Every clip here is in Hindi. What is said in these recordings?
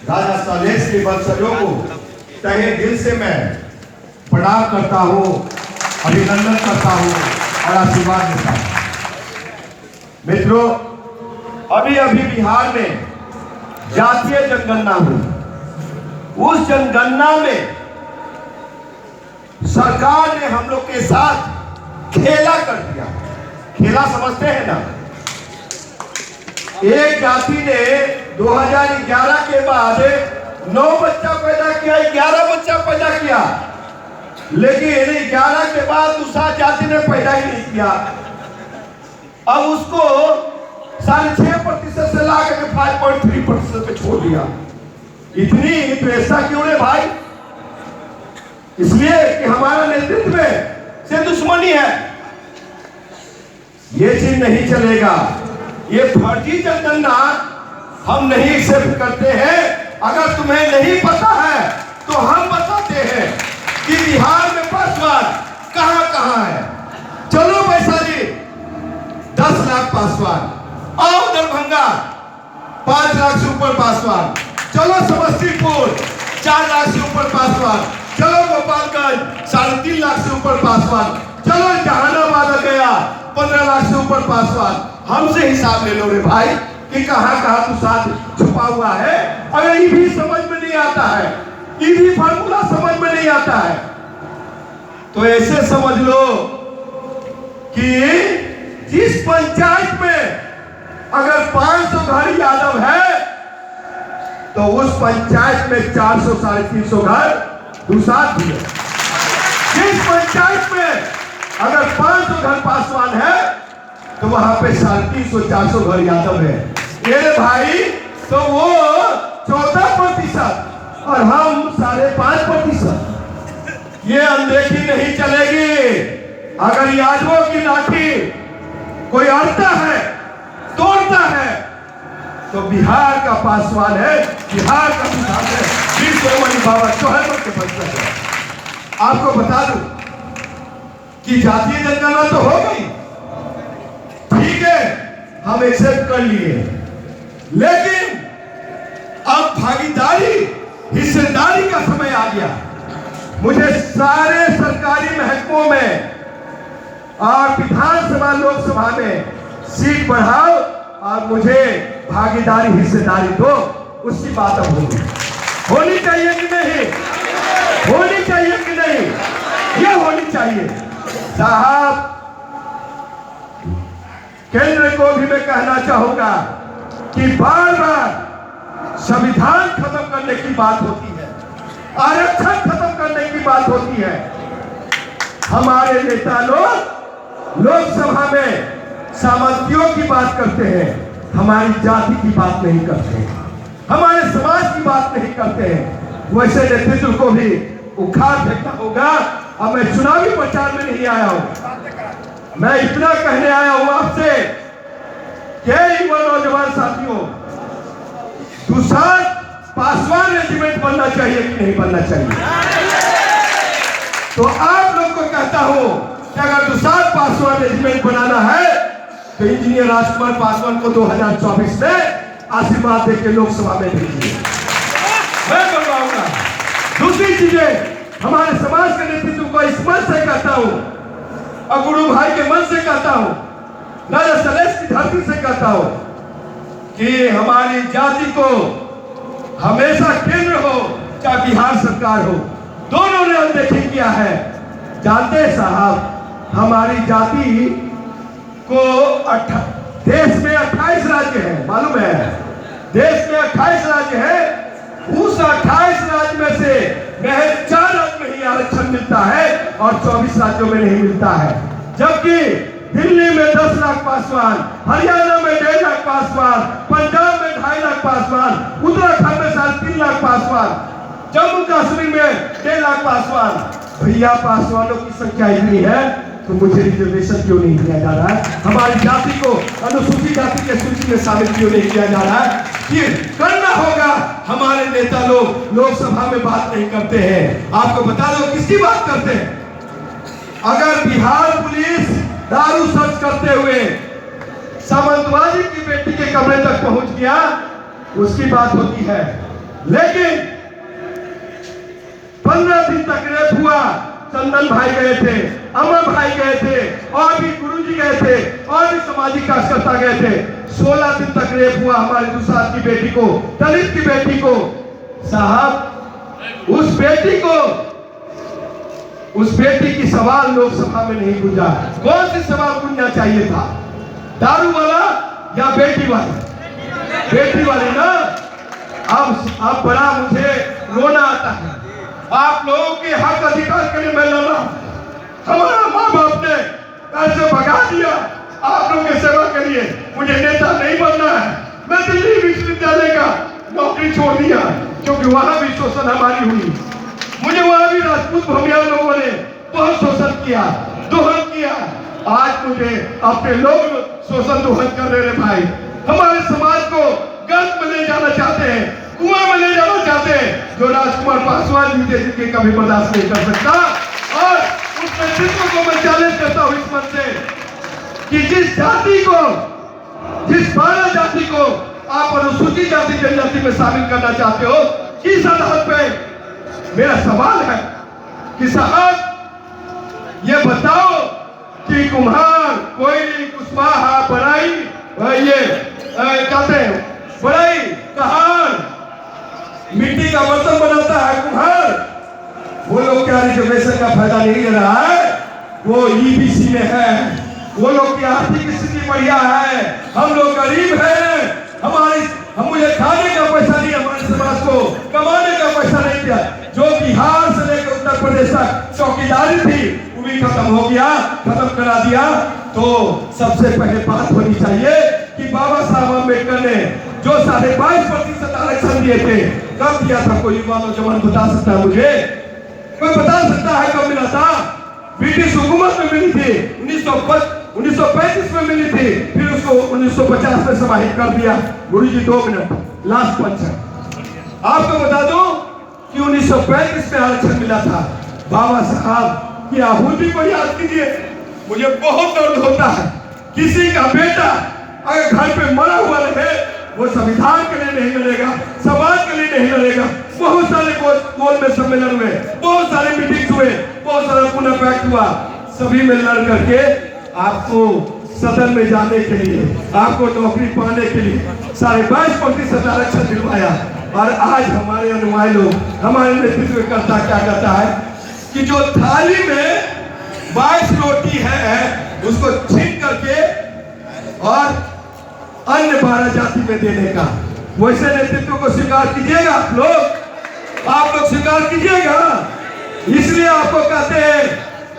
राजा सालेस के वंशजों को तहे दिल से मैं प्रणाम करता हूँ, अभिनंदन करता हूँ और आशीर्वाद देता हूँ। मित्रों, अभी अभी बिहार में जातीय जनगणना हुई। उस जनगणना में सरकार ने हम लोग के साथ खेला कर दिया। खेला समझते हैं ना? एक जाति ने 2011 के बाद 9 बच्चा पैदा किया, 11 बच्चा पैदा किया, लेकिन 11 के बाद दूसरा जाति ने पैदा ही नहीं किया। अब उसको 6.5% से ला करके 5.3% पे छोड़ दिया। इतनी तो ऐसा क्यों है भाई? इसलिए कि हमारा नेतृत्व से दुश्मनी है। ये चीज नहीं चलेगा। ये फर्जी जनगणना हम नहीं एक्सेप्ट करते हैं। अगर तुम्हें नहीं पता है तो हम बताते हैं कि बिहार में पासवान कहां कहां है। चलो वैशाली 10 लाख पासवान, आओ दरभंगा 5 लाख से ऊपर पासवान, चलो समस्तीपुर 4 लाख से ऊपर पासवान, चलो गोपालगंज 3.5 लाख से ऊपर पासवान, चलो जहानाबाद गया 15 लाख से ऊपर पासवान। हमसे हिसाब ले लो रे भाई कि कहां कहां तू साथ छुपा हुआ है। अगर ये भी समझ में नहीं आता है, ये भी फार्मूला समझ में नहीं आता है, तो ऐसे समझ लो कि जिस पंचायत में अगर 500 घर यादव है तो उस पंचायत में 400-350 घर दुसाध भी है। जिस पंचायत में अगर 500 घर पासवान है तो वहां पे 350-400 घर यादव है। ये भाई तो वो 14% और हम 5.5%। ये अनदेखी नहीं चलेगी। अगर यादवों की लाठी कोई अड़ता है, तोड़ता है, तो बिहार का पासवान है, बिहार का विधान है, वीर शिरोमणि बाबा चौहत्तर के वंशज है। आपको बता दूं कि जातीय जनगणना तो हो गई, ठीक है, हम एक्सेप्ट कर लिए, लेकिन अब भागीदारी, हिस्सेदारी का समय आ गया। मुझे सारे सरकारी महकमों में और विधानसभा लोकसभा में सीट बढ़ाओ और मुझे भागीदारी हिस्सेदारी दो। उसकी बात अब होनी चाहिए कि नहीं? होनी चाहिए कि नहीं? ये होनी चाहिए। साहब, केंद्र को भी मैं कहना चाहूंगा कि बार बार संविधान खत्म करने की बात होती है, आरक्षण खत्म करने की बात होती है। हमारे नेता लोग लोकसभा में सामंतियों की बात करते हैं, हमारी जाति की बात नहीं करते हैं, हमारे समाज की बात नहीं करते हैं। वैसे नेतृत्व को भी उखाड़ फेंकना होगा। अब मैं चुनावी प्रचार में नहीं आया हूं, मैं इतना कहने आया हूं आपसे कि युवा नौजवान साथियों, दुसाध पासवान रेजिमेंट बनना चाहिए कि नहीं बनना चाहिए? तो आप लोग को कहता हूं कि अगर दुसाध पासवान रेजिमेंट बनाना है तो इंजीनियर राजकुमार पासवान को 2024 में आशीर्वाद देकर लोकसभा में भेजिए, मैं बनवाऊंगा। दूसरी चीजें, हमारे समाज के नेतृत्व को इस मन से कहता हूं और गुरु भाई के मन से कहता हूं, राजा सालेस की धरती से कहता हूं कि हमारी जाति को हमेशा केंद्र हो चाहे बिहार सरकार हो, दोनों ने अनदेखी किया है। जानते हैं साहब, हमारी जाति को देश में 28 राज्य है, मालूम है? देश में 28 राज्य है। उस 28 राज्य में से महज 4 राज्य में ही आरक्षण मिलता है और 24 राज्यों में नहीं मिलता है। जबकि दिल्ली में 10 लाख पासवान, हरियाणा में 1.5 लाख पासवान, पंजाब में 2.5 लाख पासवान, उत्तराखंड में 3.5 लाख पासवान, जम्मू कश्मीर में 1.5 लाख पासवान। भैया, पासवानों की संख्या इतनी है तो मुझे रिजर्वेशन क्यों नहीं दिया जा रहा है? हमारी जाति को अनुसूचित जाति के सूची में शामिल क्यों नहीं किया जा रहा है? ये करना होगा। हमारे नेता लोग लोकसभा में बात नहीं करते हैं। आपको बता दो किसकी बात करते हैं? अगर बिहार पुलिस दारू सर्च करते हुए सामंतवादी की बेटी के कमरे तक पहुंच गया, उसकी बात होती है। लेकिन 15 दिन तक रेप हुआ। चंदन भाई गए थे, अमर भाई गए थे, और भी गुरुजी गए थे, और भी सामाजिक कार्यकर्ता गए थे। 16 दिन तक रेप हुआ हमारे दुसाद की बेटी को, दलित की बेटी को। साहब, उस बेटी की सवाल लोकसभा में नहीं गूंजा। कौन सी सवाल गूंजना चाहिए था? दारू वाला या बेटी वाली? बेटी वाली ना। अब बड़ा मुझे रोना आता है। आप लोगों के हक अधिकार के लिए मैं लड़ रहा हूं। हमारा माँ बाप ने ऐसे भगा दिया आप लोगों की सेवा के लिए। मुझे नेता नहीं बनना है। मैं दिल्ली विश्वविद्यालय का नौकरी छोड़ दिया क्योंकि वहां भी शोषण हमारी हुई। मुझे वहां भी राजपूत भूमिया लोगों ने बहुत शोषण किया, दोहन किया। आज मुझे अपने लोग शोषण दोहन कर रहे हैं। भाई, हमारे समाज को गर्त में ले जाना चाहते हैं, कुआं में ले जाना चाहते हैं, जो राजकुमार पासवान जी के जिनके कभी बर्दाश्त नहीं कर सकता। और उस नेतृत्व को मैं चैलेंज करता हूं इस मंच से कि जिस जाति को, जिस 12 जाति को आप अनुसूचित जाति जनजाति में शामिल करना चाहते हो, इस आधार पे मेरा सवाल है कि साहब ये बताओ कि कुम्हार, कोयली, कुशवाहा, बढ़ाई, ये कहते हैं बढ़ाई, कहार, मिट्टी का बर्तन बनाता है कुम्हार, वो लोग क्या रिजर्वेशन का फायदा नहीं ले रहा है? वो ईबीसी में है। वो लोग की आर्थिक स्थिति बढ़िया है, हम लोग गरीब हैं। हम मुझे खाने का पैसा नहीं, हमारे समाज को कमाने का पैसा नहीं दिया। जो बिहार से लेकर उत्तर प्रदेश तक चौकीदारी थी वो भी खत्म हो गया, खत्म करा दिया। तो सबसे पहले बात होनी चाहिए कि बाबा साहब अम्बेडकर ने जो 22.5% आरक्षण दिए थे, कब दिया था? कोई युवा नौजवान बता सकता है मुझे? कोई बता सकता है कब मिला था? ब्रिटिश हुकूमत में मिली थी, 1935 में मिली थी, फिर उसको 1950 में समाहित कर दिया। गुरुजी 2 मिनट लास्ट पंच है। आपको बता दो कि 1935 में आरक्षण मिला था। बाबा साहब की आहुति को याद कीजिए। मुझे बहुत दर्द होता है, किसी का बेटा अगर घर पे मरा हुआ रहे, वो संविधान के लिए नहीं लड़ेगा, समाज के लिए नहीं लड़ेगा। बहुत सारे गोल में सम्मेलन हुए, बहुत सारे मीटिंग्स हुए, बहुत सारा पुनः पैक्ट हुआ, सभी में लड़ करके आपको सदन में जाने के लिए, आपको नौकरी पाने के लिए 22.5% आरक्षण दिलवाया। और आज हमारे अनुयायी लोग, हमारे नेतृत्व करता क्या करता है कि जो थाली में 22 रोटी है उसको छीन करके और अन्य 12 जाति में देने का। वैसे नेतृत्व को स्वीकार कीजिएगा आप लोग स्वीकार कीजिएगा। इसलिए आपको कहते हैं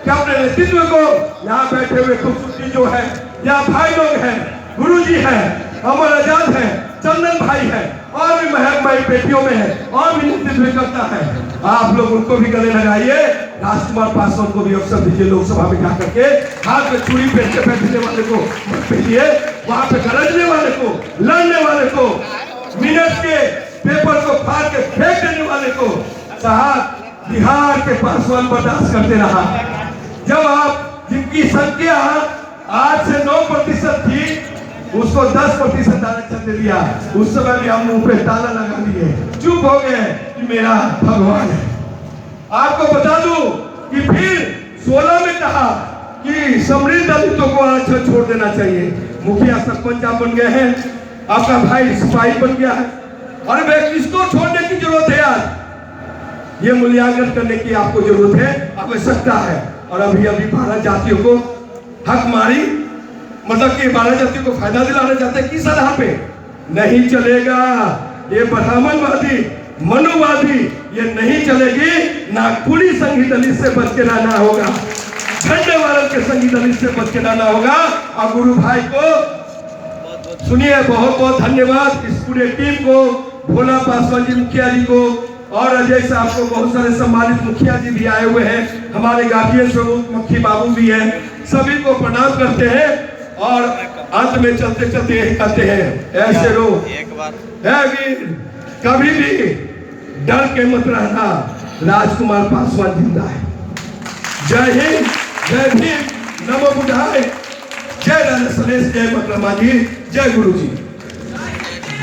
कि अपने नेतृत्व को, यहाँ बैठे हुए खूबसूरती जो है, यहाँ भाई लोग हैं, गुरुजी हैं, अमर आजाद हैं, चंदन भाई हैं, और भी महत्माई बेटियों में है, और भी नेतृत्व करता है। आप लोग उनको भी गले लगाइए। राजकुमार पासवान को भी अवसर दीजिए लोकसभा में जाकर के। हाथ में छुरी पहनते बैठने वाले को मत भेजिए, वहां पे गरजने वाले को, लड़ने वाले को, मिनट के पेपर को फाड़ के फेंक देने वाले को। साहब, बिहार के पासवान बर्दाश्त करते रहा। जब आप जिनकी संख्या आज से 9% थी, उसको 10% आरक्षण दे दिया। उस समय भी हम मुंह पे ताला लगा दिए, चुप हो गए कि मेरा भगवान है। आपको बता दूं कि फिर 16 में कहा कि समृद्ध दलितों को आरक्षण छोड़ देना चाहिए। मुखिया सरपंच आप बन गए हैं, आपका भाई सिपाही बन गया है, और वे किसको छोड़ने की जरूरत है? आज ये मूल्यांकन करने की आपको जरूरत है, आवश्यकता है। और अभी 12 जातियों को हक मारी, मतलब कि 12 जातियों को फायदा दिलाना चाहते हैं। किस आधार पे? नहीं चलेगा। ये ब्राह्मणवादी, मनुवादी, ये नहीं चलेगी। नागपुरी संघी दलित से बच के रहना होगा, झंडे वाले के संघी दलित से बच के रहना होगा। और गुरु भाई को सुनिए, बहुत बहुत धन्यवाद इस पूरे टीम को, भोला पासवान जी मुखिया जी को, और अजय साहब को, बहुत सारे सम्मानित मुखिया जी भी आए हुए हैं, हमारे गार्जियन स्वरूप मक्खी बाबू भी हैं, सभी को प्रणाम करते हैं। और अंत में चलते चलते यही कहते हैं, ऐसे लोग है वीर, कभी भी डर के मत रहना, राजकुमार पासवान जिंदा है। जय हिंद, जय भीम, नमो बुद्धाय, जय राजा सलेश, जय मकरमा जी, जय गुरु जी।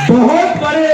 बहुत बड़े